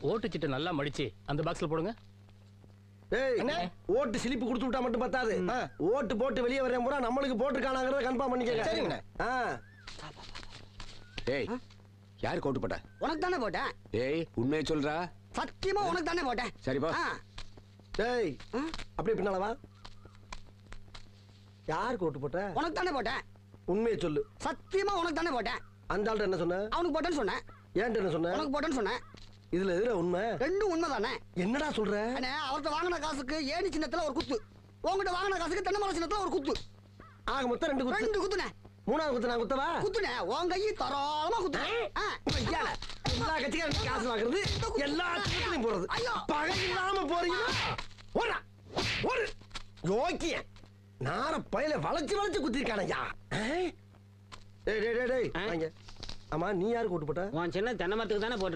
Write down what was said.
ஓட்டு சீட்டை நல்லா மடிச்சு அந்த பாக்ஸ்ல போடுங்க. டேய், ஓட்டு ஸ்லிப் கொடுத்து விட்டா மட்டும் பத்தாது. ஓட்டு போட்டு வெளியே வரேன் பூரா நம்மளுக்கு போட்டுருக்கானாங்கிறத கன்ஃபார்ம் பண்ணிக்கங்க. சரிங்கண்ணே. டேய், யாருக்கு ஓட்டு போட்ட? உனக்கு தானே போட்டேன். டேய், உண்மையை சொல்றா? சத்தியமா உனக்கு தானே போட்டேன். சரிப்பா. டேய், அப்படியே பின்னால வா. யாருக்கு ஓட்டு போட்ட? உனக்கு தானே போட்டேன். உண்மையை சொல்லு. சத்தியமா உனக்கு தானே போட்டேன். அந்த ஆள்கிட்ட என்ன சொன்ன? அவனுக்கு போட்டேன்னு சொன்னேன். ஏன்ட்ட என்ன சொன்ன? உனக்கு போட்டேன்னு சொன்னேன். இதுல எதுல உண்மை? ரெண்டும் உண்மை தானே. என்னடா சொல்ற? அவர்கிட்ட வாங்கின காசுக்கு ஏணி சின்னத்துல ஒரு குத்து, உங்ககிட்ட வாங்கின காசுக்கு தென்னை மரம் சின்னத்துல ஒரு குத்து. ஆக மொத்தம் ரெண்டு குத்துனே. மூணாவது குத்து நான் குத்தவா? குத்துனே உன் கையை தாராளமா குத்துனேன். எல்லா கட்சிக்காரும் காசு வாங்குறது, எல்லா கட்சிகளையும் போறது. பகை இல்லாம போறீங்க. ஓடா ஓடு. யோக்கிய நார பையில வளைச்சு வளைச்சு குத்திருக்கானயா. டேய் டேய் டேய் டேய் வாங்க. ஆமா, நீ யாருக்கு ஓட்டு போட்ட? உன் சின்ன தென்னை மரத்துக்கு தானே போட்டு